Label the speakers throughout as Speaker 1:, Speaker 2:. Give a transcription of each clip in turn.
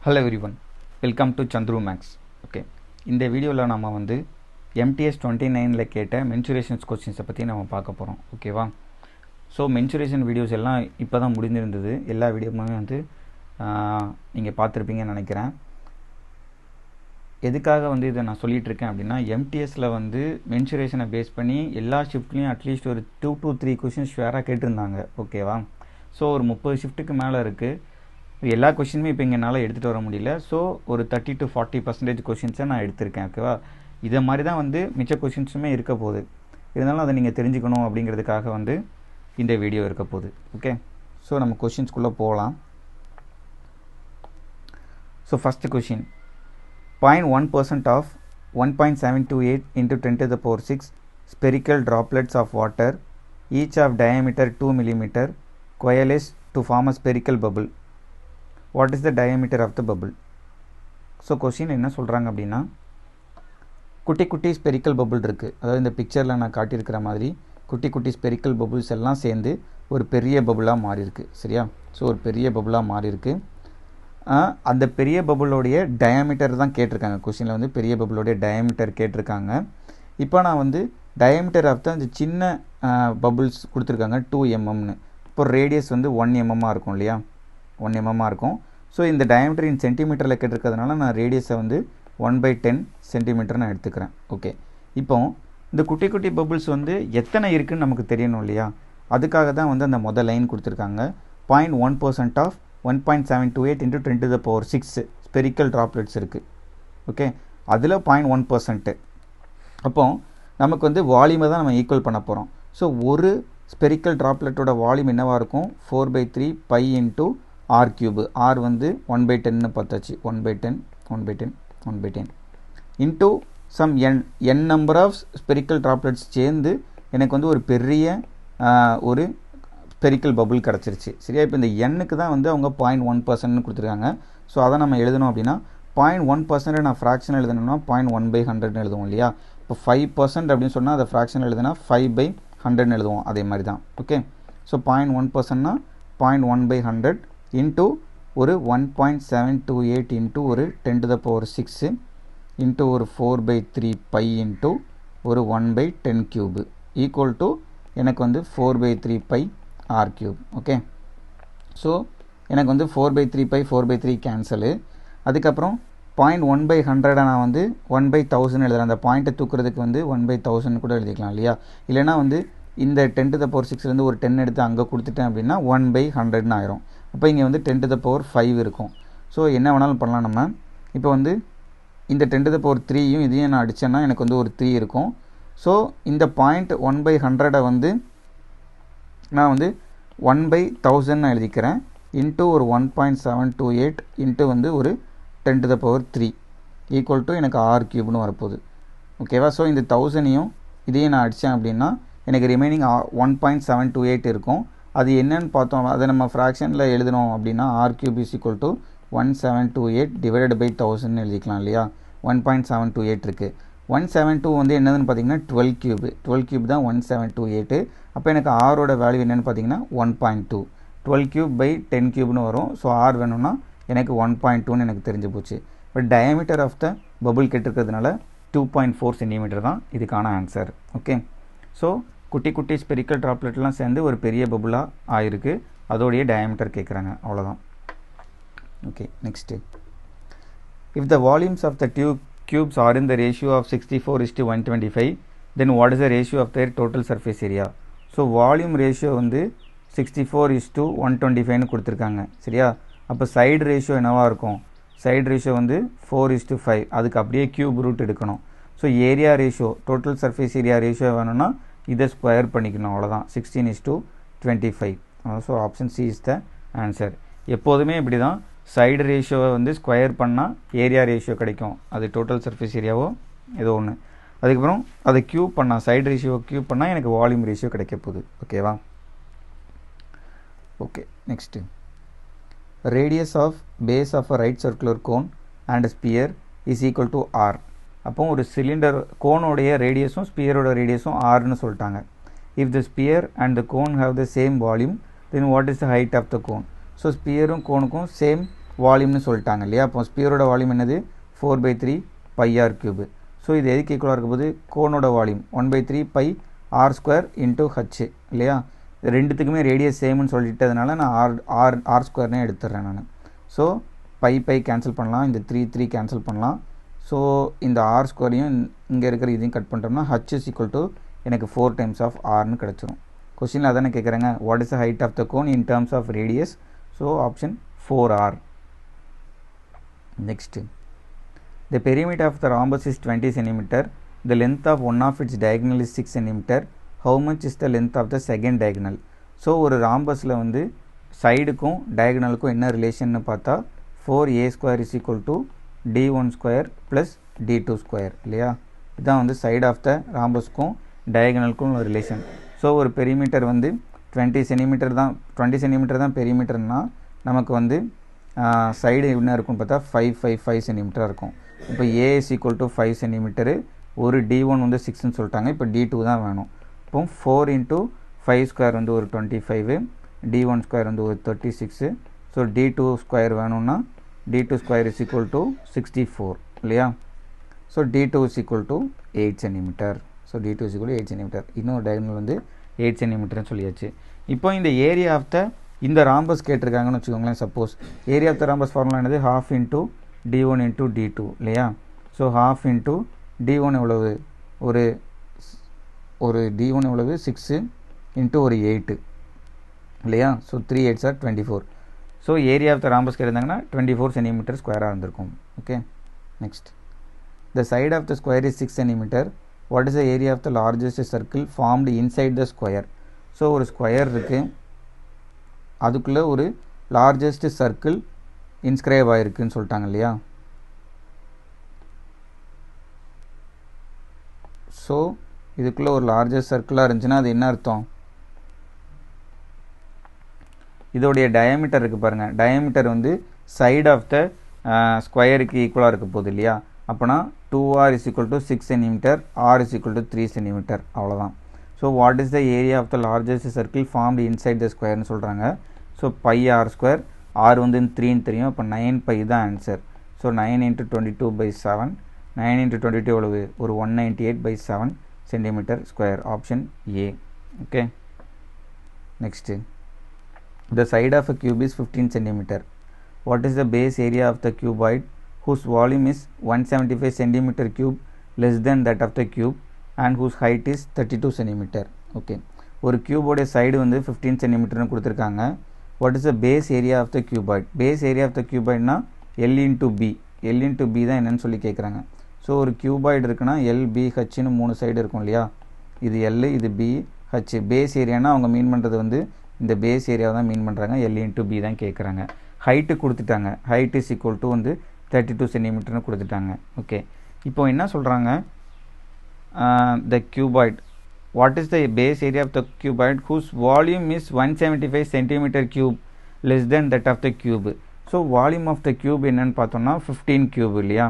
Speaker 1: Hello everyone, welcome to Chandru Max. Okay, இந்த வீடியோவில் நம்ம வந்து MTS 29ல கேட்ட மென்சுரேஷன்ஸ் கொஸ்டின்ஸை பற்றி நம்ம பார்க்க போகிறோம். ஓகேவா? ஸோ மென்சுரேஷன் வீடியோஸ் எல்லாம் இப்போ தான் முடிஞ்சிருந்தது. எல்லா வீடியோவுமே வந்து நீங்கள் பார்த்துருப்பீங்கன்னு நினைக்கிறேன். எதுக்காக வந்து இதை நான் சொல்லிகிட்ருக்கேன் அப்படின்னா, MTSல வந்து மென்சுரேஷனை பேஸ் பண்ணி எல்லா ஷிஃப்ட்லேயும் அட்லீஸ்ட் ஒரு 2 to 3 கொஷின்ஸ் ஷுவராக கேட்டிருந்தாங்க. ஓகேவா? ஸோ ஒரு 30 ஷிஃப்ட்டுக்கு மேலே இருக்குது. எல்லா கொஷினுமே இப்போ இங்கே என்னால் எடுத்துகிட்டு வர முடியல. ஸோ ஒரு 30 to 40% கொஷின்ஸை நான் எடுத்திருக்கேன். ஓகேவா? இதை மாதிரி தான் வந்து மிச்ச கொஷின்ஸுமே இருக்க போகுது. இருந்தாலும் அதை நீங்கள் தெரிஞ்சுக்கணும் அப்படிங்கிறதுக்காக வந்து இந்த வீடியோ இருக்க போகுது. ஓகே, ஸோ நம்ம கொஷின்ஸ்குள்ளே போகலாம். So first question, 0.1% of 1.728 into 10 to the power 6 spherical droplets of water, each of diameter 2 mm, coalesce to form a spherical bubble. What is the diameter of the bubble? So question என்ன சொல்கிறாங்க அப்படின்னா, குட்டி குட்டி spherical bubble இருக்குது. அதாவது இந்த பிக்சரில் நான் காட்டியிருக்கிற மாதிரி குட்டி குட்டி ஸ்பெரிக்கல் பபுள்ஸ் எல்லாம் சேர்ந்து ஒரு பெரிய பபுளாக மாறியிருக்கு. சரியா? ஸோ ஒரு பெரிய பபுளாக மாறியிருக்கு. அந்த பெரிய பபுளோடைய டயாமீட்டர் தான் கேட்டிருக்காங்க. கொஷினில் வந்து பெரிய பபுளோடைய டயாமீட்டர் கேட்டிருக்காங்க. இப்போ நான் வந்து டயாமீட்டர் ஆஃப் தான் இந்த சின்ன பபுள்ஸ் கொடுத்துருக்காங்க 2 mmன்னு. இப்போ ரேடியஸ் வந்து 1 mm இருக்கும் இல்லையா? 1 mm இருக்கும். ஸோ இந்த டயாமீட்டர் இன் சென்டிமீட்டரில் கேட்டிருக்கிறதுனால நான் ரேடியஸை வந்து 1/10 சென்டிமீட்டர் நான் எடுத்துக்கிறேன். ஓகே, இப்போ இந்த குட்டி குட்டி பபுள்ஸ் வந்து எத்தனை இருக்குதுன்னு நமக்கு தெரியணும் இல்லையா? அதுக்காக தான் வந்து அந்த மொதல் லைன் கொடுத்துருக்காங்க. 0.1% of 1.728 into 10 to the power 6 spherical droplets இருக்குது. ஓகே, அதில் 0.1%. அப்போ நமக்கு வந்து வால்யூமை தான் நம்ம ஈக்குவல் பண்ண போகிறோம். ஸோ ஒரு ஸ்பெரிக்கல் ட்ராப்லெட்டோட வால்யூம் என்னவாக இருக்கும்? 4/3 pi into r cube. r வந்து 1/10ன்னு பார்த்தாச்சு. 1/10 into sum n number of spherical droplets சேர்ந்து எனக்கு வந்து ஒரு பெரிய ஒரு ஸ்பெரிக்கல் பபுள் கிடச்சிருச்சு. சரியா? இப்போ இந்த எண்ணுக்கு தான் வந்து அவங்க 0.1%ன்னு கொடுத்துருக்காங்க. ஸோ அதை நம்ம எழுதணும் அப்படின்னா 0.1% நான் ஃப்ராக்ஷன் எழுதணும்னா 0.1/100ன்னு எழுதுவோம் இல்லையா? இப்போ 5% அப்படின்னு சொன்னால் அதை ஃப்ராக்ஷன் எழுதுனா 5/100ன்னு எழுதுவோம். அதே மாதிரி தான். ஓகே, ஸோ 0.1%னா 0.1/100 இன்ட்டு ஒரு 1.728 இன்ட்டு ஒரு 10 to the power 6 இன்ட்டு ஒரு 4/3 பை இன்ட்டு ஒரு 1/10 கியூபு ஈக்குவல் டு எனக்கு வந்து 4/3 pi r cube. Okay, so எனக்கு வந்து 4/3 பை 4/3 கேன்சலு. அதுக்கப்புறம் 0.1/100 நான் வந்து 1/1000 எழுதுகிறேன். அந்த பாயிண்ட்டை தூக்குறதுக்கு வந்து 1/1000 கூட எழுதிக்கலாம் இல்லையா? இல்லைனா வந்து இந்த 10 to the power 6லேருந்து ஒரு 10 எடுத்து அங்கே கொடுத்துட்டேன் அப்படின்னா 1/100ன்னு ஆயிரும். அப்போ இங்கே வந்து 10 to the power 5 இருக்கும். ஸோ என்ன வேணாலும் பண்ணலாம் நம்ம. இப்போ வந்து இந்த 10 to the power 3யும் இதையும் நான் அடித்தேன்னா எனக்கு வந்து ஒரு 3 இருக்கும். ஸோ இந்த பாயிண்ட் 1/100 வந்து நான் வந்து 1/1000 நான் எழுதிக்கிறேன். இன்ட்டு ஒரு 1.728 இன்ட்டு வந்து ஒரு 10 to the power 3 equal to எனக்கு r கியூப்னு வரப்போகுது. ஓகேவா? ஸோ இந்த 1000ஐயும் இதையும் நான் அடித்தேன் அப்படின்னா எனக்கு ரிமைனிங் 1.728 இருக்கும். அது என்னன்னு பார்த்தோம், அதை நம்ம ஃப்ராக்ஷனில் எழுதணும் அப்படின்னா r cube is equal to 1728 divided by 1000 எழுதிக்கலாம் இல்லையா? 1.728 இருக்குது. 172 வந்து என்னதுன்னு பார்த்தீங்கன்னா 12 கியூபு. 12 கியூப் தான் 1728. அப்போ எனக்கு ஆரோட வேல்யூ என்னென்னு பார்த்தீங்கன்னா 1.2. 12 கியூப் பை 10 கியூப்னு வரும். ஸோ r வேணும்னா எனக்கு 1.2ன்னு எனக்கு தெரிஞ்சு போச்சு. But diameter of the bubble கேட்டிருக்கிறதுனால 2.4 சென்டிமீட்டர் தான் இதுக்கான ஆன்சர். ஓகே, ஸோ குட்டி குட்டி ஸ்பெரிக்கல் ட்ராப்லெட்லாம் சேர்ந்து ஒரு பெரிய பபுளாக ஆயிருக்கு. அதோடைய டயாமீட்டர் கேட்குறாங்க. அவ்வளோதான். Okay, next, if the volumes of the cubes are in the ratio of 64:125, then what is the ratio of their total surface area? So volume ratio வந்து 64:125ன்னு கொடுத்துருக்காங்க. சரியா? அப்போ சைடு ரேஷியோ என்னவாக இருக்கும்? சைடு ரேஷியோ வந்து 4:5. அதுக்கு அப்படியே கியூப் ரூட் எடுக்கணும். So area ratio, total surface area ratio வேணும்னா இதை ஸ்கொயர் பண்ணிக்கணும். அவ்வளோதான். 16:25. So option C is the answer. எப்போதுமே இப்படி தான், சைடு ரேஷியோவை வந்து ஸ்கொயர் பண்ணால் ஏரியா ரேஷியோ கிடைக்கும். அது டோட்டல் சர்ஃபேஸ் ஏரியாவோ ஏதோ ஒன்று. அதுக்கப்புறம் அதை க்யூப் பண்ணால், சைடு ரேஷியோவை க்யூப் பண்ணால் எனக்கு வால்யூம் ரேஷியோ கிடைக்க போகுது. ஓகேவா? Okay, next, radius of base of a right circular cone and sphere is equal to r. அப்போ ஒரு சிலிண்டர் கோனோடைய ரேடியஸும் ஸ்பியரோட ரேடியஸும் rன்னு சொல்லிட்டாங்க. If the sphere and the cone have the same volume then what is the height of the cone? So ஸ்பியரும் கோனுக்கும் same வால்யூம்னு சொல்லிட்டாங்க இல்லையா. அப்போ ஸ்பியரோட வால்யூம் என்னது 4/3 பை ஆர் கியூபு. ஸோ இது எதுக்கு ஈக்குவலாக இருக்கும்போது கோனோட volume 1/3 pi r square into h இல்லையா. ரெண்டுத்துக்குமே ரேடியஸ் சேம்னு சொல்லிட்டதுனால நான் ஆர் ஸ்கொயர்னே எடுத்துடுறேன் நான். ஸோ பை கேன்சல் பண்ணலாம், இந்த 3 கேன்சல் பண்ணலாம். ஸோ இந்த ஆர் ஸ்கொயரையும் இங்கே இருக்கிற இதையும் கட் பண்ணிட்டோம்னா ஹச் இஸ் ஈக்குவல் டு எனக்கு 4 டைம்ஸ் ஆஃப் ஆர்னு கிடச்சிரும். கொஸ்டினில் அதானே கேட்குறாங்க, what is the height of the cone in terms of radius. So option 4R. Next, the perimeter of the rhombus is 20 cm. The length of one of its diagonal is 6 cm. How much is the length of the second diagonal? So ஒரு ராம்பஸில் வந்து சைடுக்கும் டயகனலுக்கும் என்ன ரிலேஷன்னு பார்த்தா 4a² is equal to d1² plus d2² இல்லையா. இதுதான் வந்து side of the ராம்பஸ்க்கும் டயகனலுக்கும் ஒரு relation. So ஒரு perimeter வந்து 20 சென்டிமீட்டர் தான் பெரிமீட்டர்னா நமக்கு வந்து சைடு என்ன இருக்குன்னு பார்த்தா 5 சென்டிமீட்டராக இருக்கும். இப்போ ஏ இஸ் ஈக்குவல் டு 5 சென்டிமீட்டரு, ஒரு d1 வந்து 6ன்னு சொல்லிட்டாங்க. இப்போ d2 தான் வேணும். இப்போ 4 × 5² வந்து ஒரு 25, d1² வந்து ஒரு 36. ஸோ d2² வேணும்னா d2² இஸ் ஈக்குவல் டு 64 இல்லையா. So d2 is equal to 8 centimetre. So d2 is equal to 8 centimetre. இன்னொரு டயகனல் வந்து 8 சென்டிமீட்டர்னு சொல்லியாச்சு. இப்போ இந்த ஏரியா ஆஃப் த இந்த ராம்பஸ் கேட்டிருக்காங்கன்னு வச்சுக்கோங்களேன். Suppose area of the rhombus formula என்னது, ½ × d1 × d2 இல்லையா. ஸோ ½ × d1 எவ்வளவு, ஒரு d1 எவ்வளவு 6 × ஒரு 8 இல்லையா. So 3 8s are 24. So area of the rhombus கேட்டிருந்தாங்கன்னா 24 சென்டிமீட்டர் ஸ்கொயராக இருந்திருக்கும். Okay. Next, the side of the square is 6 centimetre. What is the area of the largest circle formed inside the square. So ஒரு square இருக்குது, அதுக்குள்ளே ஒரு largest circle inscribe ஆகிருக்குன்னு சொல்லிட்டாங்க இல்லையா. So இதுக்குள்ளே ஒரு லார்ஜஸ்ட் சர்க்கிளாக இருந்துச்சுன்னா அது என்ன அர்த்தம், இதோடைய டயாமீட்டர் இருக்குது பாருங்கள். டயாமீட்டர் வந்து சைடு ஆஃப் த ஸ்கொயருக்கு ஈக்குவலாக இருக்க போகுது இல்லையா. அப்போனா 2r is equal to 6 cm, r is equal to 3 cm அவ்வளோதான். So what is the area of the largest circle formed inside the ஸ்கொயர்னு சொல்கிறாங்க. ஸோ பை r², r வந்து 3ன்னு தெரியும். அப்போ 9π தான் ஆன்சர். ஸோ 9 × 22/7, 9 × 22 எவ்வளவு, ஒரு 198/7 centimetre square. Option A. Okay. Next, the side of a cube is 15 cm. What is the base area of the cuboid whose volume is 175 cm cube less than that of the cube and whose height is 32 cm? Okay, ஒரு கியூபோடைய side வந்து 15 சென்டிமீட்டர்னு கொடுத்துருக்காங்க. What is the base area of the cuboid. Base area of the கியூபாய்ட்னா L × B. L × B தான் என்னன்னு சொல்லி கேட்குறாங்க. ஸோ ஒரு கியூபாய்டு இருக்குன்னா LBHன்னு 3 சைடு இருக்கும் இல்லையா. இது L, இது BH. பேஸ் ஏரியானா அவங்க மீன் பண்ணுறது வந்து இந்த பேஸ் ஏரியாவை தான் மீன் பண்ணுறாங்க. L × B தான் கேட்குறாங்க. ஹைட்டு கொடுத்துட்டாங்க. ஹைட் இஸ் ஈக்குவல் டு வந்து 32 சென்டிமீட்டர்னு கொடுத்துட்டாங்க. ஓகே. இப்போ என்ன சொல்கிறாங்க, the cuboid, what is the base area of the cuboid whose volume is 175 centimetre cube less than that of the cube. So volume of the cube என்னன்னு பார்த்தோம்னா 15 cube இல்லையா.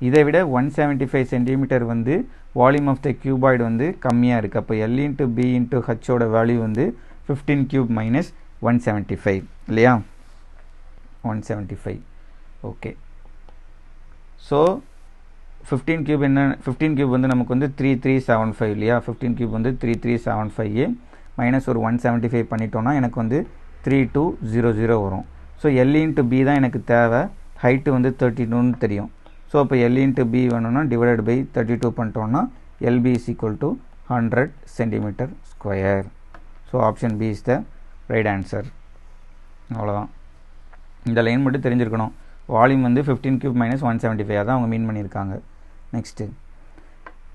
Speaker 1: இதை விட 175 சென்டிமீட்டர் வந்து வால்யூம் ஆஃப் த கியூபாய்டு வந்து கம்மியாக இருக்குது. அப்போ L × B × Hஓட வேல்யூ வந்து 15 கியூப் மைனஸ் 175 இல்லையா. 175. ஓகே. ஸோ 15 கியூப் என்ன, 15 கியூப் வந்து நமக்கு வந்து 3375 இல்லையா. 15 கியூப் வந்து 3375 மைனஸ் ஒரு 175 பண்ணிட்டோன்னா எனக்கு வந்து 3200 வரும். ஸோ L × B தான் எனக்கு தேவை. ஹைட்டு வந்து 32ன்னு தெரியும். ஸோ அப்போ L × B வேணும்னா டிவைடட் பை 32 பண்ணிட்டோன்னா LB is equal to 100 centimeter square. So option B is the right answer. அவ்வளோதான். இந்த லைன் மட்டும் தெரிஞ்சிருக்கணும். வால்யூம் வந்து 15 கியூப் மைனஸ் 175 தான் அவங்க மீன் பண்ணியிருக்காங்க. Next,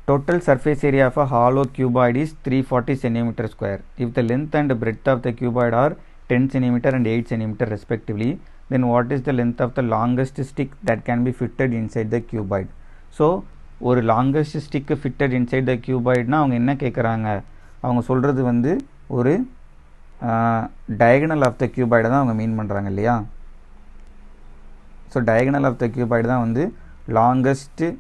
Speaker 1: total surface area of a hollow cuboid is 340 centimeter square. If the length and breadth of the cuboid are 10 cm and 8 cm respectively, then what is the length of the longest stick that can be fitted inside the cuboid? So ஒரு longest stick fitted inside the கியூபாய்ட்னா அவங்க என்ன கேட்குறாங்க, அவங்க சொல்கிறது வந்து ஒரு diagonal of த கியூபாய்டை தான் அவங்க மீன் பண்ணுறாங்க இல்லையா. So diagonal of the cuboid தான் வந்து லாங்கஸ்ட்டு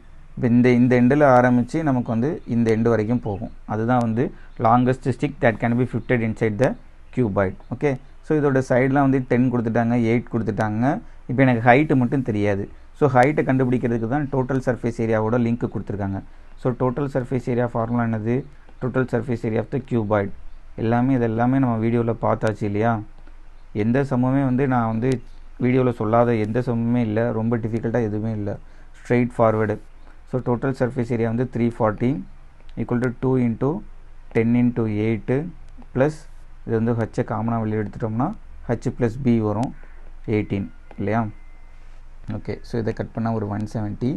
Speaker 1: இந்த எண்டில் ஆரம்பித்து நமக்கு வந்து இந்த எண்டு வரைக்கும் போகும். அதுதான் வந்து longest stick that can be fitted inside the cuboid. Okay. So இதோட சைடெலாம் வந்து 10 கொடுத்துட்டாங்க, 8 கொடுத்துட்டாங்க, இப்போ எனக்கு ஹைட்டு மட்டும் தெரியாது. ஸோ ஹைட்டை கண்டுபிடிக்கிறதுக்கு தான் டோட்டல் சர்ஃபேஸ் ஏரியாவோட லிங்க் கொடுத்துருக்காங்க. So total surface area formula என்னது? Total surface area of the cuboid. இதெல்லாமே நம்ம வீடியோவில் பார்த்தாச்சு இல்லையா? எந்த சம்முமே வந்து நான் வந்து வீடியோவில் சொல்லாத எந்த சம்முமே இல்லை, ரொம்ப டிஃபிகல்ட்டாக எதுவுமே இல்லை, straight forward. So total surface area வந்து 340 ஈக்குவல் டு 2 × 10 × 8 ப்ளஸ் இது வந்து ஹச்சை காமனாக வெளியே எடுத்துட்டோம்னா ஹச் ப்ளஸ் பி வரும் 18 இல்லையா? ஓகே, ஸோ இதை கட் பண்ணால் ஒரு 170,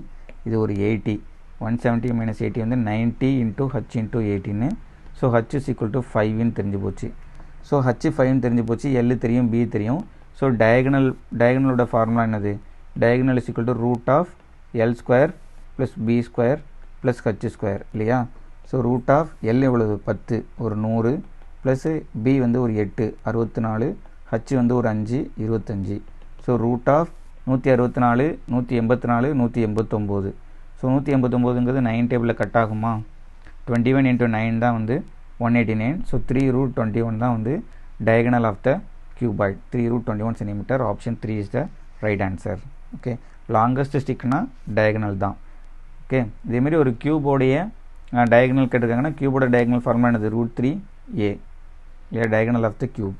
Speaker 1: இது ஒரு 80. 170 - 80 வந்து 90 × h × 18. So h is equal to 5ன்னு தெரிஞ்சு போச்சு. ஸோ h 5ன்னு தெரிஞ்சு போச்சு, L தெரியும், B தெரியும். ஸோ டயகனலோட ஃபார்முலா என்னது? Diagonal is equal to √L² + B² + h² இல்லையா? ஸோ √L எவ்வளவு? 10, ஒரு 100 ப்ளஸ் B வந்து ஒரு 8, 64, h வந்து ஒரு 5, 25. ஸோ √164, 184, 189. ஸோ 189ங்கிறது 9 டேபிளில் கட் ஆகுமா? 21 × 9 தான் வந்து 189. ஸோ 3√21 தான் வந்து diagonal of the cuboid, 3√21 cm. Option 3 is the right answer. Okay, longest ஸ்டிக்னா diagonal தான். ஓகே, இதேமாரி ஒரு கியூபோடைய டயகனல் கேட்டிருக்காங்கன்னா கியூபோட டயகனல் ஃபார்முலா என்னது? √3a இல்லையா? diagonal of the cube.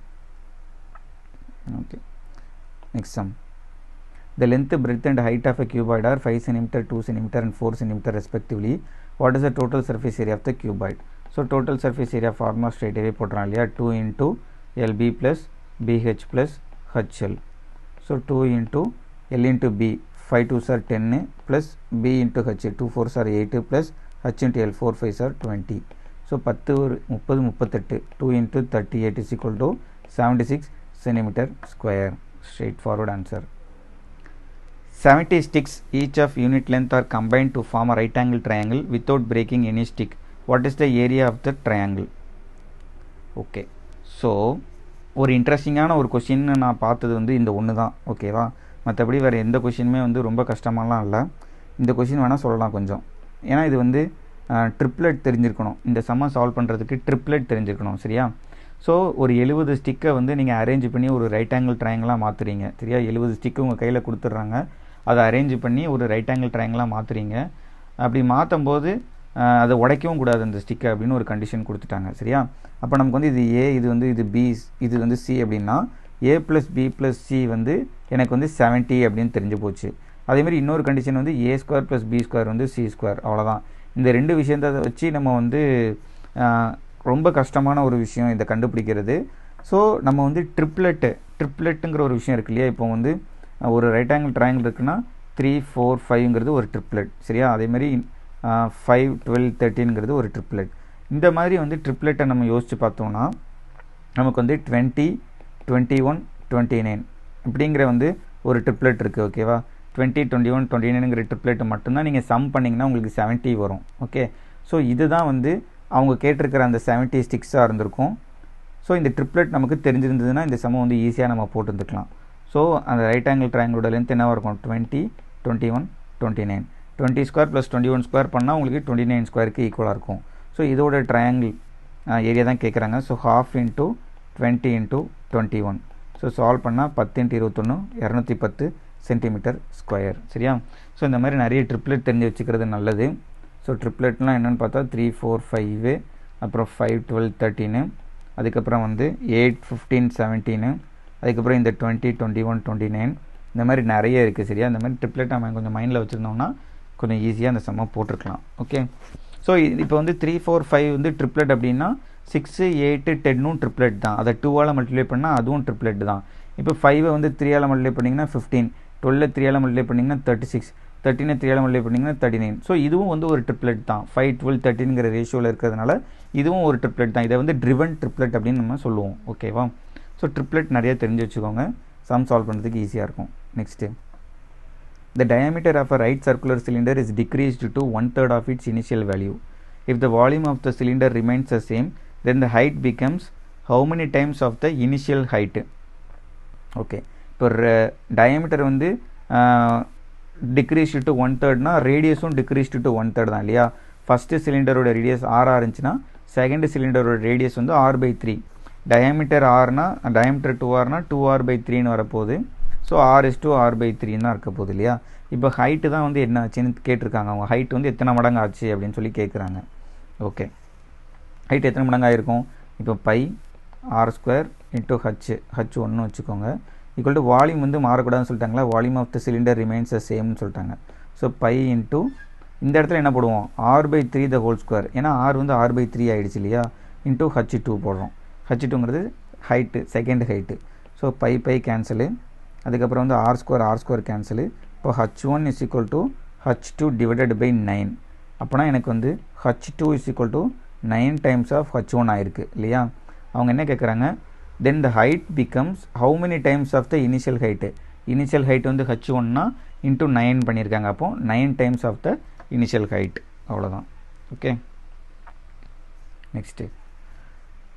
Speaker 1: Okay, next sum. The length, breadth and height of a cuboid are 5 cm, 2 cm and 4 cm respectively. What is the total surface area of the cuboid? So total surface area formula straight away போட்டுறோம் இல்லையா? 2 × LB plus BH plus HL. So 2 × L × B, 5 2s are 10 plus B × H, 2 4s are 8 plus H × L, 4 5s are 20. So 10 30 38, 2 × 38 is equal to 76 cm square. Straightforward answer. 70 sticks each of unit length are combined to form a right angle triangle without breaking any stick. What is the area of the triangle? Okay, so ஒரு இன்ட்ரெஸ்டிங்கான ஒரு question நான் பார்த்தது வந்து இந்த ஒன்று தான். ஓகேவா? மற்றபடி வேறு எந்த கொஷினுமே வந்து ரொம்ப கஷ்டமாலாம் இல்லை. இந்த கொஷின் வேணால் சொல்லலாம் கொஞ்சம். ஏன்னா இது வந்து ட்ரிப்ளெட் தெரிஞ்சிருக்கணும். இந்த சம்மை சால்வ் பண்ணுறதுக்கு ட்ரிப்ளெட் தெரிஞ்சிருக்கணும். சரியா? ஸோ ஒரு 70 ஸ்டிக்கை வந்து நீங்கள் அரேஞ்ச் பண்ணி ஒரு ரைட் ஆங்கிள் ட்ரையாங்கிளாக மாற்றுறீங்க. சரியா? 70 ஸ்டிக்கு உங்கள் கையில் கொடுத்துட்றாங்க, அதை அரேஞ்ச் பண்ணி ஒரு ரைட் ஆங்கிள் ட்ரையாங்கிளாக மாற்றுறீங்க. அப்படி மாற்றும் போது அதை உடைக்கவும் கூடாது அந்த ஸ்டிக்கை அப்படின்னு ஒரு கண்டிஷன் கொடுத்துட்டாங்க. சரியா? அப்போ நமக்கு வந்து இது ஏ, இது வந்து இது பி, இது வந்து சி அப்படின்னா A + B + C வந்து எனக்கு வந்து 70 அப்படின்னு தெரிஞ்சு போச்சு. அதேமாதிரி இன்னொரு கண்டிஷன் வந்து A² + B² வந்து C². அவ்வளோதான். இந்த ரெண்டு விஷயத்தை வச்சு நம்ம வந்து ரொம்ப கஷ்டமான ஒரு விஷயம் இதை கண்டுபிடிக்கிறது. ஸோ நம்ம வந்து ட்ரிப்ளெட்டுங்கிற ஒரு விஷயம் இருக்கு இல்லையா? இப்போ வந்து ஒரு ரைட் ஆங்கிள் ட்ரையாங்கிள் இருக்குன்னா 3 4 5ங்கிறது ஒரு ட்ரிப்ளெட். சரியா? அதேமாதிரி 5 12 13ங்கிறது ஒரு ட்ரிப்ளெட். இந்த மாதிரி வந்து ட்ரிப்ளெட்டை நம்ம யோசித்து பார்த்தோம்னா நமக்கு வந்து 20 21 29 இப்படிங்கிற வந்து ஒரு ட்ரிப்ளெட் இருக்குது. ஓகேவா? 20 21 29ங்கிற ட்ரிப்ளெட் மட்டும்தான் நீங்கள் சம் பண்ணிங்கன்னா உங்களுக்கு 70 வரும். ஓகே, ஸோ இதுதான் வந்து அவங்க கேட்டிருக்கிற அந்த 70 ஸ்டிக்ஸாக இருந்திருக்கும். ஸோ இந்த ட்ரிப்ளெட் நமக்கு தெரிஞ்சிருந்ததுன்னா இந்த சம்மை வந்து ஈஸியாக நம்ம போட்டுருந்துக்கலாம். ஸோ அந்த ரைட் ஆங்கிள் ட்ரையாங்கிளோட லென்த் என்னவாக இருக்கும்? 20 21 29. 20² + 21² பண்ணால் உங்களுக்கு 29² ஈக்குவலாக இருக்கும். ஸோ இதோட ட்ரையாங்கிள் ஏரியா தான் கேட்குறாங்க. ஸோ 1/2 × 20 × 21. ஸோ சால்வ் பண்ணால் 10 × 21 210 cm². சரியா? ஸோ இந்த மாதிரி நிறைய ட்ரிப்ளெட் தெரிஞ்சு வச்சுக்கிறது நல்லது. ஸோ ட்ரிப்ளெட்லாம் என்னென்னு பார்த்தா 3 4 5, அப்புறம் 5 12 13, அதுக்கப்புறம் வந்து 8 15 17, அதுக்கப்புறம் இந்த 20 21 29, இந்த மாதிரி நிறைய இருக்குது. சரியா? இந்த மாதிரி ட்ரிப்ளெட் நம்ம கொஞ்சம் மைண்டில் வச்சுருந்தோம்னா கொஞ்சம் ஈஸியாக அந்த சம்மை போட்டிருக்கலாம். ஓகே, ஸோ இப்போ வந்து 3 4 5 வந்து ட்ரிப்ளெட் அப்படின்னா 6 8 10ம் ட்ரிப்ளெட் தான். அதை 2ஆல் மல்டிப்ளை பண்ணால் அதுவும் ட்ரிப்ளெட் தான். இப்போ 5 வந்து 3ஆல் மல்டிப்ளை பண்ணிங்கன்னா 15, 12 3ஆல் மல்டிப்ளை பண்ணிங்கன்னா 36, 13 3ஆல் மல்டிப்ளை பண்ணிங்கன்னா 39. ஸோ இதுவும் வந்து ஒரு ட்ரிப்ளெட் தான். 5 12 13ங்கிற ரேஷியோவில் இருக்கிறதுனால இதுவும் ஒரு ட்ரிப்ளெட் தான். இதை வந்து ட்ரிவன் ட்ரிப்ளெட் அப்படின்னு நம்ம சொல்லுவோம். ஓகேவா? ஸோ ட்ரிப்ளெட் நிறைய தெரிஞ்சு வச்சுக்கோங்க, சம் சால்வ் பண்ணுறதுக்கு ஈஸியாக இருக்கும். Next, the diameter of a right circular cylinder is decreased to 1/3 of its initial value. If the volume of the cylinder remains the same, then the height becomes how many times of the initial height? Okay, இப்போ diameter வந்து decreased to 1/3னா ரேடியஸும் decreased to 1/3 தான் இல்லையா? First சிலிண்டரோட radius R இருந்துச்சுன்னா second சிலிண்டரோட radius வந்து R/3. Diameter ஆர்னா diameter 2Rனா 2R/3ன்னு வரப்போகுது. So R/R/3 தான் இருக்க போகுது இல்லையா. இப்போ ஹைட்டு தான் வந்து என்ன ஆச்சுன்னு கேட்டிருக்காங்க. அவங்க ஹைட் வந்து எத்தனை மடங்கு ஆச்சு அப்படின்னு சொல்லி கேட்குறாங்க. ஓகே, ஹைட் எத்தனை மடங்கு ஆகிருக்கும்? இப்போ பை R² இன்ட்டு H1 வச்சுக்கோங்க. ஈக்குவல் டு வால்யூம் வந்து மாறக்கூடாதுன்னு சொல்லிட்டாங்களா. Volume of the cylinder remains the சேம்னு சொல்லிட்டாங்க. ஸோ பை இன்ட்டு இந்த இடத்துல என்ன போடுவோம்? R/3 the whole square. ஏன்னா R வந்து R/3 ஆகிடுச்சு இல்லையா. இன்ட்டு H2 போடுறோம். H2ங்கிறது height, second height. So pi cancel. அதுக்கப்புறம் வந்து R² கேன்சலு. இப்போ H1 is equal to H2 divided by 9. அப்போனா எனக்கு வந்து H2 is equal to 9 times of H1 ஆயிருக்கு இல்லையா. அவங்க என்ன கேட்குறாங்க? Then the height becomes how many times of the initial height. Initial height வந்து H1னா இன்ட்டு 9 பண்ணியிருக்காங்க. அப்போது 9 times of the initial height. அவ்வளோதான். Okay, next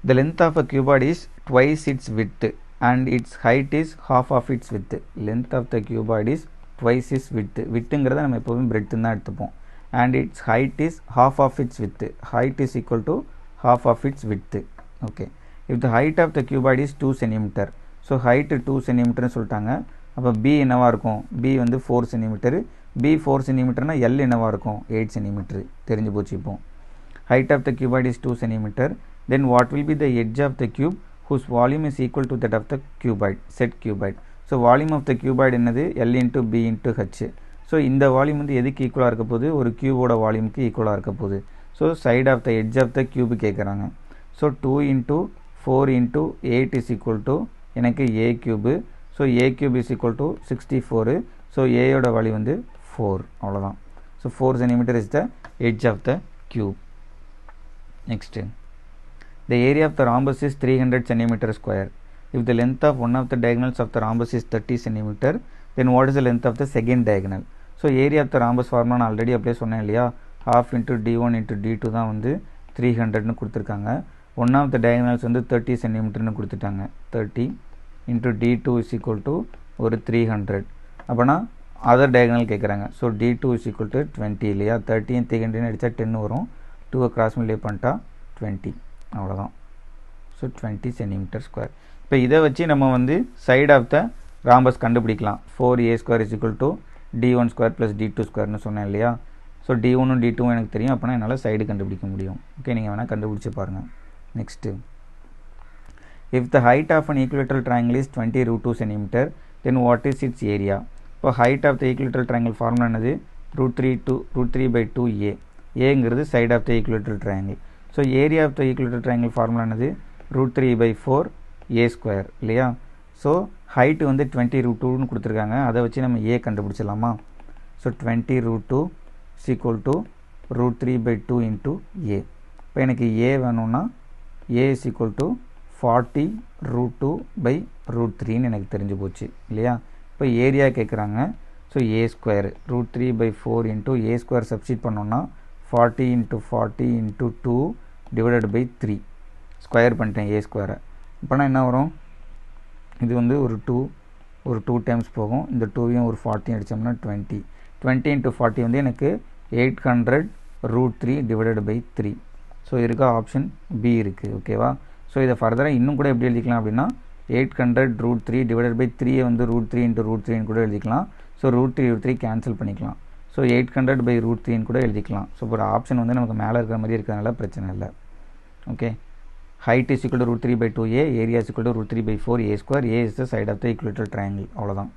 Speaker 1: the length of a cuboid is twice its width and its height is half of its width. Length of the cuboid is twice its width. widthங்கிறத நம்ம எப்போதும் breadth தான் எடுத்துப்போம். and its height is half of its width. height is equal to half of its width. okay, if the height of the cuboid is 2 cm, so height 2 cm ன்னு சொல்லிட்டாங்க. அப்போ b என்னவா இருக்கும்? b வந்து 4 cm. b 4 cm னா l என்னவா இருக்கும்? 8 cm. தெரிஞ்சு போச்சு. இப்போ height of the cuboid is 2 cm. then what will be the edge of the cube whose volume is equal to that of the cuboid, set cuboid. so volume of the cuboid என்னது? l into b into h. So இந்த volume வந்து எதுக்கு ஈக்குவலாக இருக்க போகுது? ஒரு கியூபோட வால்யூமுக்கு ஈக்குவலாக இருக்க போகுது. So side of the edge of the cube கேட்குறாங்க. So 2 into 4 into 8 is equal to எனக்கு a cube. So a cube is equal to 64. So ஏயோட வால்யூம் வந்து 4. அவ்வளோதான். So 4 cm is the edge of the cube. next, the area of the rhombus is 300 cm square. if the length of one of the diagonals of the rhombus is 30 cm, then what is the length of the second diagonal? So area of the rhombus formula நான் already அப்படியே சொன்னேன் இல்லையா. half into d1 into d2 தான் வந்து 300ன்னு கொடுத்துருக்காங்க. One of the diagonals வந்து 30 cm கொடுத்துட்டாங்க. 30 into d2 is equal to ஒரு 300. அப்போனா அதர் டயகனல் கேட்குறாங்க. So d2 is equal to 20 இல்லையா. 30 300 அடித்தா 10 வரும். 2 கிராஸ் மல்டிப்ளை பண்ணிட்டா 20. அவ்வளோதான். So 20 cm square. இப்போ இதை வச்சு நம்ம வந்து சைட் ஆஃப் த ராம்பஸ் கண்டுபிடிக்கலாம். 4a² is equal to d1² plus d2² சொன்னேன் இல்லையா. ஸோ d1 d2 எனக்கு தெரியும். அப்போனா என்னால் சைடு கண்டுபிடிக்க முடியும். ஓகே, நீங்கள் வேணால் கண்டுபிடிச்சி பாருங்கள். Next, if the height of an equilateral triangle is 20 root 2 cm, then what is its area? இப்போ height of the equilateral triangle formula என்னது? √3 by 2a. ஏங்கிறது side of the equilateral triangle. So area of the equilateral triangle formula என்னது? √3 by 4a² இல்லையா. So height வந்து 20 root 2ன்னு கொடுத்துருக்காங்க. அதை வச்சு நம்ம ஏ கண்டுபிடிச்சிடலாமா. So 20 root 2 is equal to √3 by 2 into a. இப்போ எனக்கு ஏ வேணும்னா a is equal to 40 root 2 by √3ன்னு எனக்கு தெரிஞ்சு போச்சு இல்லையா. இப்போ ஏரியா கேட்குறாங்க. So a² √3 by 4 into a² substitute பண்ணோன்னா 40 into 40 into 2 divided by 3 square பண்ணிட்டேன் a². இப்போனா என்ன வரும்? இது வந்து ஒரு 2 டைம்ஸ் போகும். இந்த 2வையும் ஒரு 40 அடித்தோம்னா 20 into 40 வந்து எனக்கு 800 √3 divided by 3. ஸோ இருக்கா ஆப்ஷன் பி இருக்குது. ஓகேவா. ஸோ இதை ஃபர்தராக இன்னும் கூட எப்படி எழுதிக்கலாம் அப்படின்னா 800 √3 divided by 3 வந்து √3 into √3ன்னு கூட எழுதிக்கலாம். ஸோ √3 கேன்சல் பண்ணிக்கலாம். ஸோ 800 by √3ன்னு கூட எழுதிக்கலாம். ஸோ ஒரு ஆப்ஷன் வந்து நமக்கு மேலே இருக்கிற மாதிரி இருக்கிறதுனால பிரச்சனை இல்லை. Okay, height is equal to √3 by 2a, area is equal to √3 by 4a². a is the side of the equilateral triangle. அவ்வளோதான்.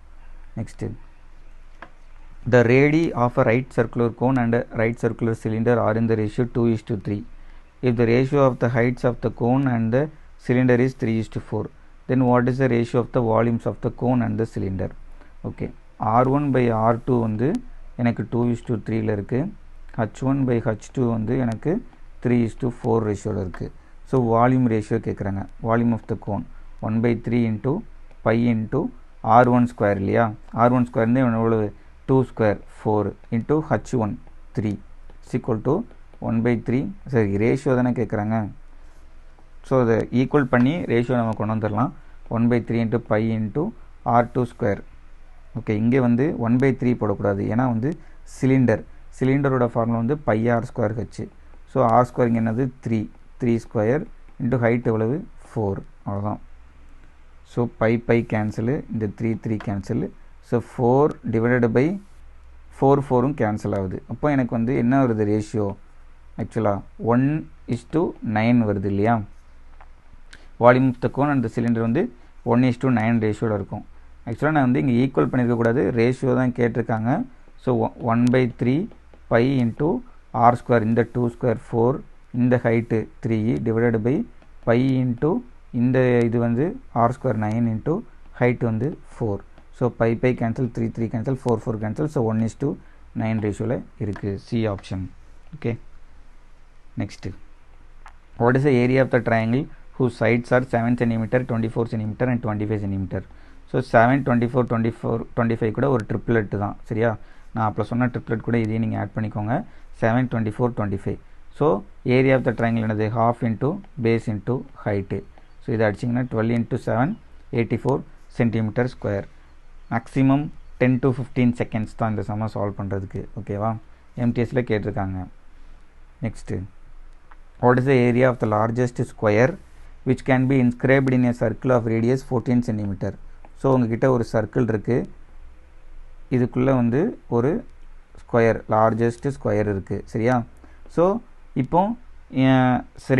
Speaker 1: Next, the radii of a right circular cone and a right circular cylinder are in the ratio 2:3. if the ratio of the heights of the cone and the cylinder is 3:4, then what is the ratio of the volumes of the cone and the cylinder? okay, r1 by r2 வந்து எனக்கு 2:3ல இருக்குது. h1 by h2 வந்து எனக்கு 3:4 ரேஷியோவில் இருக்குது. So volume ratio கேட்குறாங்க. Volume of the cone 1/3 into pi into r1² இல்லையா. r1² வந்து எவ்வளவு? 2² 4 into h1 3 is equal to 1/3. சரி, ரேஷியோ தானே கேட்குறாங்க. ஸோ அதை ஈக்குவல் பண்ணி ரேஷியோ நம்ம கொண்டு வந்துடலாம். 1/3 into pi into r2². Okay, இங்கே வந்து 1/3 போடக்கூடாது. ஏன்னா வந்து சிலிண்டரோட ஃபார்முலா வந்து πr²h. ஸோ r² என்னது? 3 3² into ஹைட் எவ்வளவு? 4. அவ்வளோதான். ஸோ பை கேன்சலு, இந்த 3 கேன்சலு. ஸோ 4 டிவைடட் பை 4ம் கேன்சல் ஆகுது. அப்போ எனக்கு வந்து என்ன வருது ரேஷியோ, ஆக்சுவலாக 1:9 வருது இல்லையா. Volume of the cone and cylinder வந்து 1:9 ரேஷியோவில் இருக்கும். ஆக்சுவலாக நான் வந்து இங்கே ஈக்குவல் பண்ணியிருக்கக்கூடாது, ரேஷியோ தான் கேட்டிருக்காங்க. So 1/3 pi into r square, இந்த 2 ஸ்கொயர் 4, இந்த height 3 divided by pi into இந்த இது வந்து ஆர் ஸ்கொயர் 9 இன்ட்டு ஹைட் வந்து 4. So pi cancel, 3 cancel, 4 cancel. So 1:9 ரேஷியோவில் இருக்குது, C option. Okay, next, what is the area of the triangle whose sides are 7 cm, 24 cm and 25 cm. So 7, 24, 25 கூட ஒரு triplet தான், சரியா. நான் அப்போ சொன்ன ட்ரிப்ளெட் கூட இதையும் நீங்கள் ஆட் பண்ணிக்கோங்க. 7, 24, 25. So area of the triangle என்னது, half into base into height. So இதை அடிச்சிங்கன்னா 12 × 7 84 cm square. Maximum 10 to 15 seconds தான் இந்த சம்ம சால்வ் பண்ணுறதுக்கு, ஓகேவா. எம்டிஎஸில் கேட்டிருக்காங்க. Next, what is the area of the largest square which can be inscribed in a circle of radius 14 cm. So உங்ககிட்ட ஒரு சர்க்கிள் இருக்குது, இதுக்குள்ளே வந்து ஒரு ஸ்கொயர், லார்ஜஸ்ட் ஸ்கொயர் இருக்குது, சரியா. ஸோ இப்போ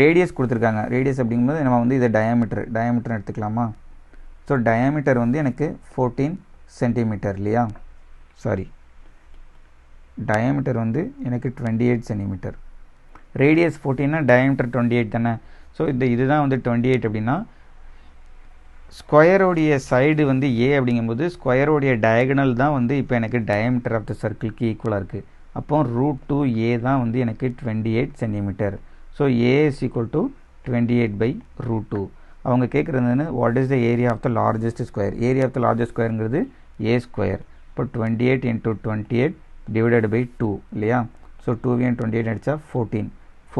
Speaker 1: ரேடியஸ் கொடுத்துருக்காங்க. ரேடியஸ் அப்படிங்கும்போது நம்ம வந்து இதை டயாமீட்டர் எடுத்துக்கலாமா. ஸோ டயாமீட்டர் வந்து எனக்கு 14 சென்டிமீட்டர் இல்லையா, சாரி, டயாமீட்டர் வந்து எனக்கு 28 சென்டிமீட்டர். ரேடியஸ் 14னா டயாமீட்டர் 28 தானே. ஸோ இதுதான் வந்து 28 அப்படின்னா ஸ்கொயரோடைய சைடு வந்து ஏ அப்படிங்கும்போது ஸ்கொயரோடைய டயகனல் தான் வந்து இப்போ எனக்கு டயாமீட்டர் ஆஃப் த சர்க்கிள்க்கு ஈக்குவலாக இருக்குது. அப்போ √2a தான் வந்து எனக்கு 28 centimetre. So a is equal to 28/√2. அவங்க கேட்குறது what is the area of the largest square. Area of the largest ஸ்கொயருங்கிறது a ஸ்கொயர். இப்போ 28 × 28 டிவைடட் பை 2 இல்லையா. ஸோ 2 28 அடித்தா 14 ×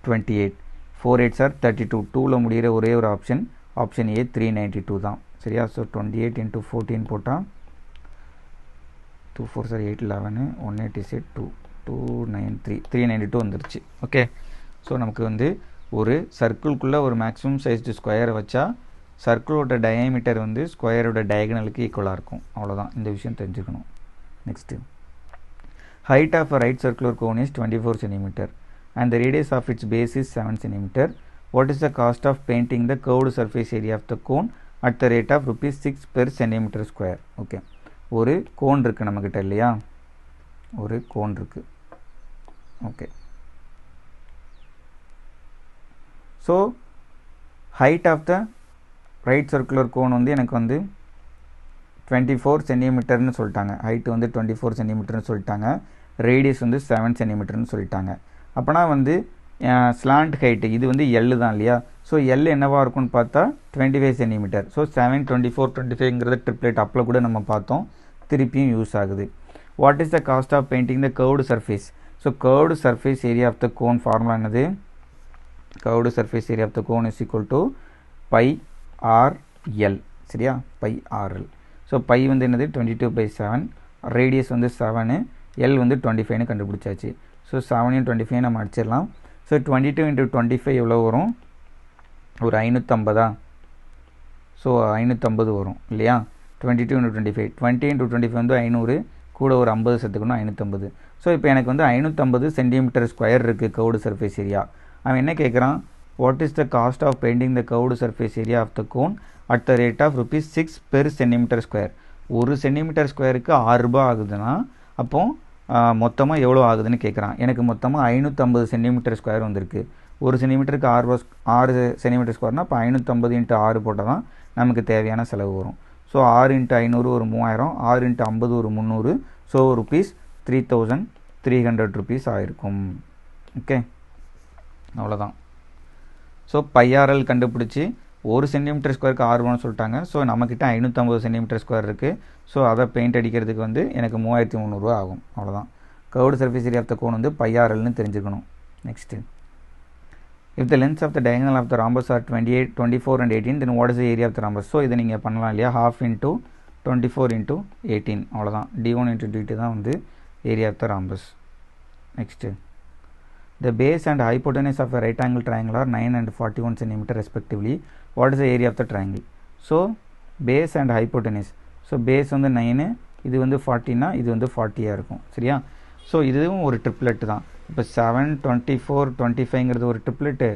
Speaker 1: 28, 4 8s are 32. 2ல் முடிகிற ஒரே ஒரு ஆப்ஷன் A 392 தான், சரியா. ஸோ 28 × 14 போட்டால் 2 4s are 8 11 188 2 293 392 வந்துருச்சு. ஓகே, ஸோ நமக்கு வந்து ஒரு சர்க்கிள்குள்ளே ஒரு மேக்ஸிமம் சைஸ்டு ஸ்கொயரை வச்சா சர்க்கிளோட டயாமீட்டர் வந்து ஸ்கொயரோட டயகனலுக்கு ஈக்குவலாக இருக்கும். அவ்வளோதான், இந்த விஷயம் தெரிஞ்சுக்கணும். Next, height of a right circular cone is 24 cm and the radius of its base is 7 cm. What is the cost of painting the curved surface area of the cone at the rate of ₹6 per cm square? Okay, ஒரு cone இருக்குது நம்மக்கிட்ட இல்லையா, ஒரு cone இருக்குது. Okay, so height of the right circular cone வந்து எனக்கு வந்து 24 சென்டிமீட்டர்னு சொல்லிட்டாங்க. ஹைட்டு வந்து 24 சென்டிமீட்டர்னு சொல்லிட்டாங்க. ரேடியஸ் வந்து 7 சென்டிமீட்டர்னு சொல்லிட்டாங்க. அப்போனா வந்து ஸ்லாண்ட் ஹைட்டு இது வந்து எல் தான் இல்லையா. ஸோ எல் என்னவாக இருக்கும்னு பார்த்தா 25 சென்டிமீட்டர். ஸோ 7 24 25ங்கிறத ட்ரிப்ளேட் அப்பில் கூட நம்ம பார்த்தோம், திருப்பியும் யூஸ் ஆகுது. What is the cost of painting the curved surface. So curved surface area of the cone formula என்னது, curved surface area of the cone is equal to πRL, சரியா, πRL. ஸோ பை வந்து என்னது 22/7, radius வந்து 7, L வந்து 25னு கண்டுபிடிச்சாச்சு. So 7 25 நம்ம அடிச்சிடலாம். So 22 × 25 எவ்வளோ வரும், ஒரு 550. ஸோ 550 வரும் இல்லையா. 22 × 25, 20 × 25 வந்து 500, கூட ஒரு 50 சேர்த்துக்கணும், 550. ஸோ இப்போ எனக்கு வந்து 550 சென்டிமீட்டர் ஸ்கொயர் இருக்குது கர்வ்டு சர்ஃபேஸ் ஏரியா. அவன் என்ன கேட்குறான், what is the cost of painting the curved surface area of the cone at the rate of ₹6 per centimeter square. ஒரு சென்டிமீட்டர் ஸ்கொயருக்கு ₹6 ஆகுதுன்னா அப்போது மொத்தமாக எவ்வளோ ஆகுதுன்னு கேட்குறான். எனக்கு மொத்தமாக 550 சென்டிமீட்டர் ஸ்கொயர் வந்திருக்கு. ஒரு சென்டிமீட்டருக்கு 6 சென்டிமீட்டர் ஸ்கொயர்னால் இப்போ 550 × 6 போட்டால் தான் நமக்கு தேவையான செலவு வரும். ஸோ 6 × 500 ஒரு 3000, 6 × 50 ஒரு 300. ஸோ ₹3300 ஆயிருக்கும். ஓகே, அவ்வளோதான். ஸோ πRL கண்டுபிடிச்சி ஒரு சென்டிமீட்டர் ஸ்கொயருக்கு ₹6 சொல்லிட்டாங்க. ஸோ நம்மக்கிட்ட 550 சென்டிமீட்டர் ஸ்கொயர் இருக்குது. ஸோ அதை பெயிண்ட் அடிக்கிறதுக்கு வந்து எனக்கு ₹3300 ஆகும். அவ்வளோதான். Curved surface area of the cone வந்து πRLன்னு தெரிஞ்சுக்கணும். Next, if the lengths of the diagonal of the rhombus are 28, 24 and 18, then what is the area of the rhombus? So இதை நீங்கள் பண்ணலாம் இல்லையா, ½ × 24 × 18, அவ்வளோதான். d1 × d2 தான் வந்து area of the rhombus. Next, the base and hypotenuse of a right angle triangle are 9 and 41 cm respectively. What is the area of the triangle? So base and hypotenuse. So base வந்து 9, இது வந்து 40னா இது வந்து 40யாக இருக்கும். சரியா? So இதுவும் ஒரு triplet தான். இப்போ 7, 24, 25ங்கிறது ஒரு ட்ரிப்ளெட்டு,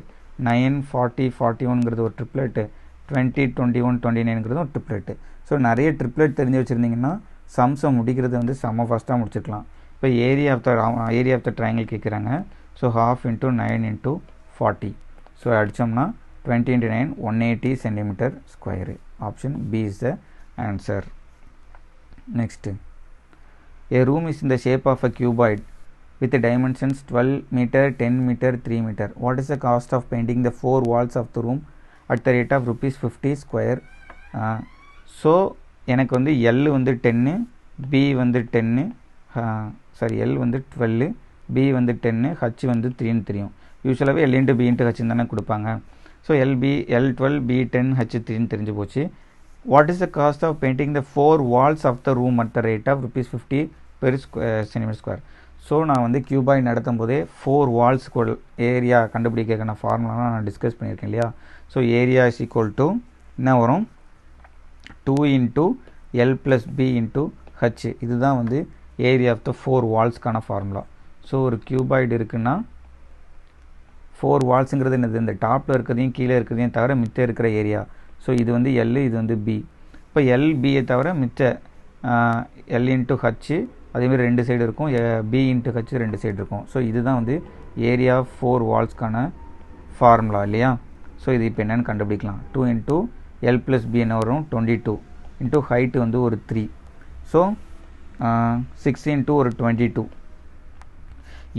Speaker 1: 9, 40, 41ங்கிறது ஒரு ட்ரிப்ளெட்டு, 20, 21, 29ங்கிறது ஒரு ட்ரிப்ளெட்டு. ஸோ நிறைய ட்ரிப்ளெட் தெரிஞ்சு வச்சுருந்தீங்கன்னா சம்ஸை முடிக்கிறது வந்து செம்ம ஃபாஸ்ட்டாக முடிச்சுக்கலாம். இப்போ ஏரியா ஆஃப் த ட்ரையாங்கிள் கேட்குறாங்க. So half into 9 into 40. So அடித்தோம்னா 20 into 9, 180 centimeter square. Option B is the answer. Next, a room is in the shape of a cuboid with the dimensions 12 meter, 10 meter, 3 meter. What is the cost of painting the 4 walls of the room at the rate of rupees 50 square? So எனக்கு வந்து L வந்து 10, B வந்து 10, sorry L வந்து 12, B வந்து 10, H வந்து 3ன்னு தெரியும். யூஸ்வலாகவே L into B into H தானே கொடுப்பாங்க. ஸோ L12, B10, H3ன்னு தெரிஞ்சு போச்சு. What is the cost of painting the 4 walls of the room at the rate of rupees 50 per centimeter square? So நான் வந்து கியூபாய்ட் நடத்தும் போதே 4 வால்ஸ் ஏரியா கண்டுபிடிக்கிறதுக்கான ஃபார்முலாலாம் நான் discuss பண்ணியிருக்கேன் இல்லையா? So area is equal to என்ன வரும்? 2 into L plus B into H. இதுதான் வந்து ஏரியா ஆஃப் த 4 வால்ஸ்க்கான ஃபார்முலா. ஸோ ஒரு கியூபாய்டு இருக்குன்னா 4 வால்ஸுங்கிறது என்னது? இந்த டாப்பில் இருக்கிறதையும் கீழே இருக்கிறதையும் தவிர மிச்ச இருக்கிற ஏரியா. ஸோ இது வந்து L, இது வந்து B. இப்போ LBயை தவிர மிச்ச L இன்ட்டு H, அதேமாதிரி 2 சைடு இருக்கும், B இன்ட்டு H 2 சைடு இருக்கும். ஸோ இதுதான் வந்து ஏரியா 4 வால்ஸ்க்கான ஃபார்முலா இல்லையா? ஸோ இது இப்போ என்னென்னு கண்டுபிடிக்கலாம். 2 into L plus B என்ன வரும்? 22 இன்ட்டு ஹைட்டு வந்து ஒரு 3. ஸோ 6 into ஒரு 22.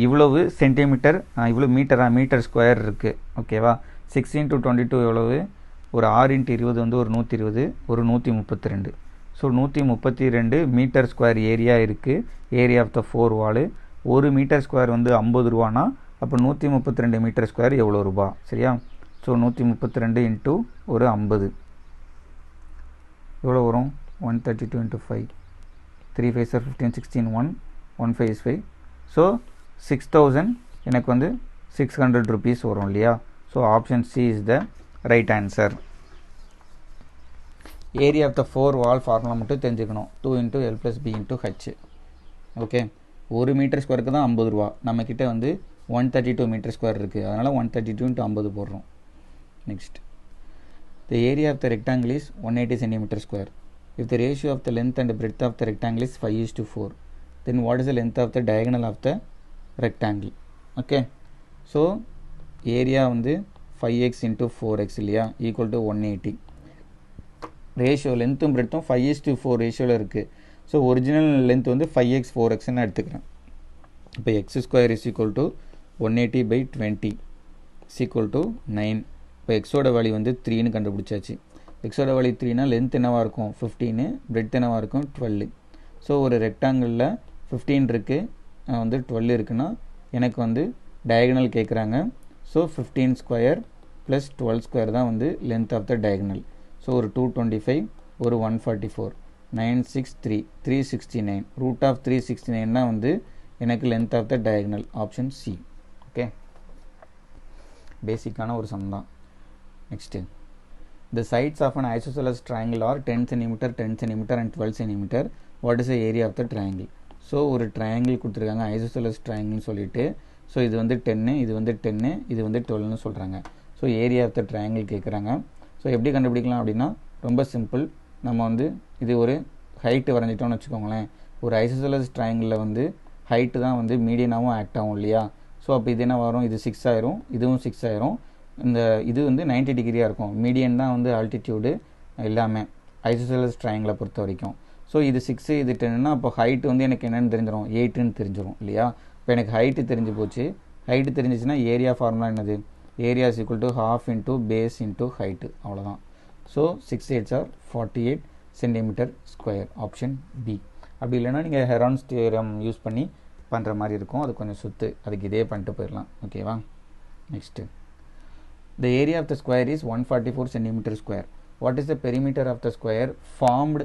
Speaker 1: இவ்வளவு சென்டிமீட்டர், இவ்வளோ மீட்டர் ஸ்கொயர் இருக்குது. ஓகேவா? 6 into 22 எவ்வளவு? ஒரு 6 into 20 வந்து ஒரு 120, ஒரு 132. ஸோ 132 மீட்டர் ஸ்கொயர் ஏரியா இருக்குது. ஏரியா ஆஃப் த 4 வாலு. ஒரு மீட்டர் ஸ்கொயர் வந்து 50 ரூபானா அப்போ 132 மீட்டர் ஸ்கொயர் எவ்வளோ ரூபா? சரியா? ஸோ 132 இன்ட்டு ஒரு 50 எவ்வளோ வரும்? 132 into 5, 3 5 are 15, 16, 1, 1 5 is 5. ஸோ 6000 எனக்கு வந்து 600 rupees வரும் இல்லையா? So option C is the right answer. Area of the 4 wall formula மட்டும் தெரிஞ்சுக்கணும். 2 into L plus B into H. Okay, ஒரு மீட்டர் ஸ்கொயருக்கு தான் 50 ரூபா. நம்மக்கிட்ட வந்து 132 மீட்டர் ஸ்கொயர் இருக்குது, அதனால் 132 into 50 போடுறோம். Next, the area of the rectangle is 180 centimeter square. If the ratio of the length and breadth of the rectangle is 5:4, then what is the length of the diagonal of the rectangle? Okay, so area வந்து 5x into 4x இல்லையா, equal to 180. Ratio லென்த்தும் பிரெட்த்தும் 5:4 ரேஷியோவில் இருக்குது. So original length வந்து 5x 4xன்னு எடுத்துக்கிறேன். இப்போ x square is equal to 180/20 is equal to 9. இப்போ எக்ஸோட value வந்து 3ன்னு கண்டுபிடிச்சாச்சு. எக்ஸோட வேல்யூ 3னா லென்த் என்னவாக இருக்கும்? 15, பிரெட் என்னவாக இருக்கும்? 12. ஸோ ஒரு ரெக்டாங்கிளில் 15 இருக்குது, வந்து 12 இருக்குன்னா எனக்கு வந்து டயகனல் கேட்குறாங்க. ஸோ 15 ஸ்கொயர் ப்ளஸ் 12 ஸ்கொயர் தான் வந்து length of the diagonal. So ஒரு 225, ஒரு 144, 963, 369. ரூட் ஆஃப் 369 தான் வந்து எனக்கு length of the diagonal. Option C. Okay, பேசிக்கான ஒரு சம் தான். Next, the sides of an isosceles triangle are 10 cm, 10 cm and 12 cm. What is the area of the triangle? So ஒரு triangle கொடுத்துருக்காங்க, isosceles ட்ரையாங்கிள்னு சொல்லிட்டு. So இது வந்து 10, இது வந்து 10, இது வந்து 12ன்னு சொல்கிறாங்க. So area of the triangle கேட்குறாங்க. ஸோ எப்படி கண்டுபிடிக்கலாம் அப்படின்னா ரொம்ப சிம்பிள். நம்ம வந்து இது ஒரு ஹைட்டு வரைஞ்சிட்டோம்னு வச்சுக்கோங்களேன். ஒரு ஐசோசெலஸ் ட்ரையாங்கிளில் வந்து ஹைட்டு தான் வந்து மீடியனாகவும் ஆக்ட் ஆகும் இல்லையா? ஸோ அப்போ இது என்ன வரும்? இது 6 ஆயிரும், இதுவும் 6 ஆயிரும். இந்த இது வந்து 90 டிகிரியாக இருக்கும். மீடியன் தான் வந்து ஆல்டிடியூடு எல்லாமே ஐசோசெலஸ் ட்ரையாங்கிளை பொறுத்த வரைக்கும். ஸோ இது 6, இது 10ன்னா அப்போ ஹைட்டு வந்து எனக்கு என்னென்னு தெரிஞ்சிடும்? 8ன்னு தெரிஞ்சிடும் இல்லையா? இப்போ எனக்கு ஹைட்டு தெரிஞ்சு போச்சு. ஹைட்டு தெரிஞ்சிச்சுன்னா ஏரியா ஃபார்முலா என்னது? Area is equal to half into base into height, அவ்வளோதான். So 6 8s are 48 centimetre square. Option B. அப்படி இல்லைன்னா நீங்கள் ஹெரான்ஸ் தியரம் யூஸ் பண்ணி பண்ணுற மாதிரி இருக்கும். அது கொஞ்சம் சுற்று, அதுக்கு இதே பண்ணிட்டு போயிடலாம். ஓகேவா? Next, the area of the square is 144 centimeter square. What is the perimeter of the square formed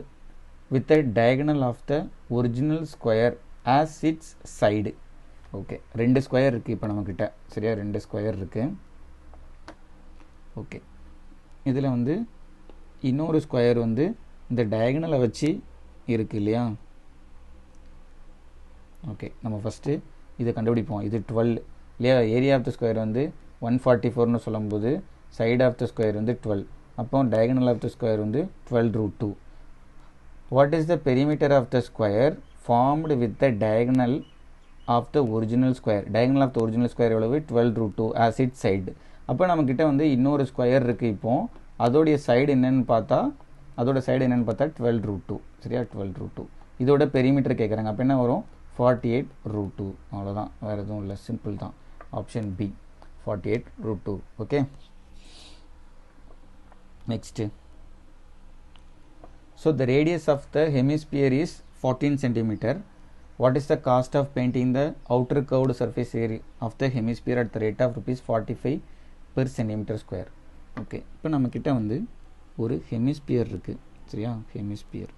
Speaker 1: with the diagonal of the original square as its side? Okay, 2 square இருக்குது இப்போ நம்மக்கிட்ட. சரியா, 2 ஸ்கொயர் இருக்குது. ஓகே, இதில் வந்து இன்னொரு square வந்து இந்த டயகனலை வச்சு இருக்குது இல்லையா. ஓகே, நம்ம ஃபஸ்ட்டு இதை கண்டுபிடிப்போம். இது 12 இல்லையா. ஏரியா ஆஃப் த ஸ்கொயர் வந்து 144ன்னு சொல்லும்போது சைடு ஆஃப் த ஸ்கொயர் வந்து 12. அப்போ டயகனல் ஆஃப் த ஸ்கொயர் வந்து 12√2. What is the perimeter of the square formed with the diagonal of the original square. Diagonal of the original square எவ்வளவு? 12√2 as it side. அப்போ நம்மக்கிட்ட வந்து இன்னொரு square இருக்குது. இப்போது அதோடைய சைடு என்னென்னு பார்த்தா 12√2. சரியா, 12√2. இதோட பெரிமீட்டர் கேட்குறாங்க. அப்போ என்ன வரும்? 48√2. அவ்வளோதான், வேறு எதுவும் இல்லை, சிம்பிள் தான். Option B 48√2. Okay, next. So the radius of the hemisphere is 14 centimeter. What is the cost of painting the outer curved surface area of the hemisphere at the rate of ₹45 per centimeter square? Okay, இப்போ நம்மக்கிட்ட வந்து ஒரு hemisphere இருக்குது. சரியா, hemisphere.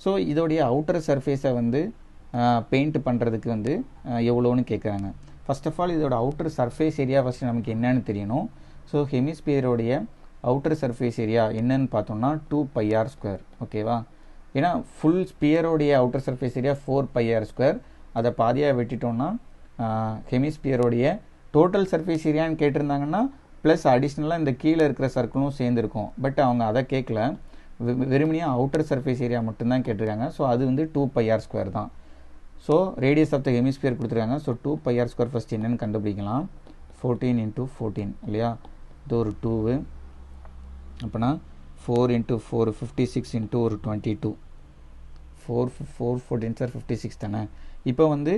Speaker 1: So இதோடைய outer சர்ஃபேஸை வந்து paint பண்ணுறதுக்கு வந்து எவ்வளோன்னு கேட்குறாங்க. ஃபர்ஸ்ட் ஆஃப் ஆல் இதோட அவுட்டர் சர்ஃபேஸ் ஏரியா ஃபஸ்ட்டு நமக்கு என்னன்னு தெரியணும். ஸோ ஹெமிஸ்பியரோடைய அவுட்டர் சர்ஃபேஸ் ஏரியா என்னன்னு பார்த்தோம்னா 2πr². ஓகேவா, ஏன்னா ஃபுல் ஸ்பியரோடைய அவுட்டர் சர்ஃபேஸ் ஏரியா 4πr². அதை பாதியாக வெட்டிட்டோம்னா ஹெமிஸ்பியரோடைய டோட்டல் சர்ஃபேஸ் ஏரியான்னு கேட்டிருந்தாங்கன்னா ப்ளஸ் அடிஷ்னலாக இந்த கீழே இருக்கிற சர்க்கிளும் சேர்ந்துருக்கும். பட் அவங்க அதை கேட்கல, வெறுமனையாக அவுட்டர் சர்ஃபேஸ் ஏரியா மட்டும்தான் கேட்டிருக்காங்க. ஸோ அது வந்து 2πr² தான். So radius of the hemisphere கொடுத்துருக்காங்க. ஸோ 2πr² ஃபஸ்ட் என்னென்னு கண்டுபிடிக்கலாம். 14 × 14 இல்லையா, இது ஒரு 2. அப்போனா 4 × 4 56 × ஒரு 22. 4 14 சார் 56 தானே. இப்போ வந்து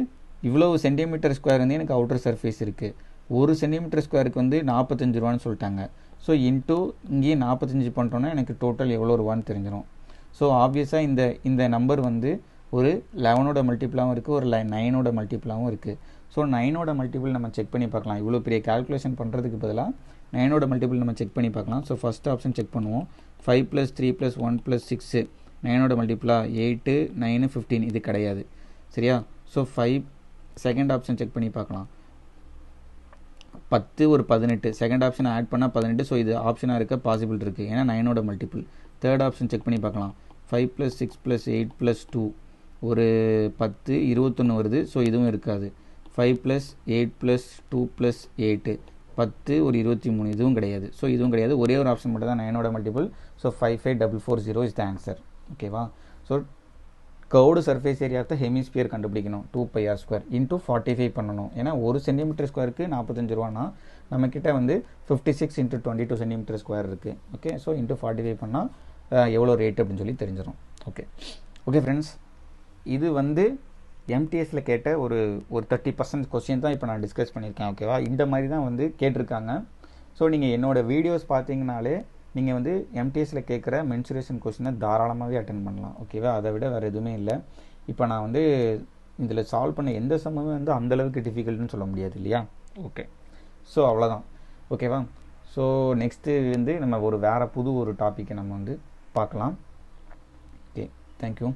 Speaker 1: இவ்வளவு சென்டிமீட்டர் ஸ்கொயர் வந்து எனக்கு அவுட்டர் சர்ஃபேஸ் இருக்குது. ஒரு சென்டிமீட்டர் ஸ்கொயருக்கு வந்து 45 ரூபான்னு சொல்லிட்டாங்க. ஸோ இன்ட்டு இங்கேயே 45 பண்ணிட்டோன்னா எனக்கு டோட்டல் எவ்வளோ ரூபான்னு தெரிஞ்சிடும். ஸோ ஆப்வியஸாக இந்த நம்பர் வந்து ஒரு 11ஓட மல்டிபிளாகவும் இருக்குது, ஒரு 9ஓட மல்டிபிளாகவும் இருக்குது. ஸோ 9ஓட மல்டிபிள் நம்ம செக் பண்ணி பார்க்கலாம். இவ்வளோ பெரிய கால்குலேஷன் பண்ணுறதுக்கு பதிலாக 9ஓட மல்டிபிள் நம்ம செக் பண்ணி பார்க்கலாம். ஸோ ஃபஸ்ட் ஆப்ஷன் செக் பண்ணுவோம். 5 + 3 + 1 + 6 9ஓட மல்டிபிளா 8 9 15. இது கிடையாது. சரியா, ஸோ 5. செகண்ட் ஆப்ஷன் செக் பண்ணி பார்க்கலாம். 10 ஒரு 18. செகண்ட் ஆப்ஷன் ஆட் பண்ணால் 18. ஸோ இது ஆப்ஷனாக இருக்க பாசிபிள் இருக்குது, ஏன்னா 9ஓட மல்டிபிள். தேர்ட் ஆப்ஷன் செக் பண்ணி பார்க்கலாம். 5 + 6 + 8 + 2 ஒரு 10 21 வருது. ஸோ இதுவும் இருக்காது. 5 + 8 + 2 + 8 10 ஒரு 23. இதுவும் கிடையாது. ஸோ இதுவும் கிடையாது. ஒரே ஒரு ஆப்ஷன் மட்டும் தான் 9ஓட multiple. So 55440 is the answer. ஓகேவா, so curved surface area of the hemisphere கண்டுபிடிக்கணும். 2πr² இன்ட்டு 45 பண்ணணும். ஏன்னா ஒரு சென்டிமீட்டர் ஸ்கொயருக்கு 45 ரூபானா நம்மக்கிட்ட வந்து 56 × 22 சென்டிமீட்டர் ஸ்கொயர் இருக்குது. ஓகே, ஸோ இன்ட்டு 45 பண்ணால் எவ்வளோ ரேட் அப்படின்னு சொல்லி தெரிஞ்சிடும். ஓகே ஃப்ரெண்ட்ஸ், இது வந்து எம்டிஎஸில் கேட்ட ஒரு 30% கொஸ்டின் தான் இப்போ நான் டிஸ்கஸ் பண்ணியிருக்கேன். ஓகேவா, இந்த மாதிரி தான் வந்து கேட்டிருக்காங்க. ஸோ நீங்கள் என்னோடய வீடியோஸ் பார்த்தீங்கனாலே நீங்கள் வந்து எம்டிஎஸில் கேட்குற மென்சுரேஷன் கொஸ்டினை தாராளமாகவே அட்டென்ட் பண்ணலாம். ஓகேவா, அதை விட வேறு எதுவுமே இல்லை. இப்போ நான் வந்து இதில் சால்வ் பண்ண எந்த சம்முமே வந்து அந்தளவுக்கு டிஃபிகல்ட்டுன்னு சொல்ல முடியாது இல்லையா. ஓகே, ஸோ அவ்வளோதான். ஓகேவா, ஸோ நெக்ஸ்ட்டு வந்து நம்ம வேறு புது ஒரு டாப்பிக்கை நம்ம வந்து பார்க்கலாம். Okay, thank you.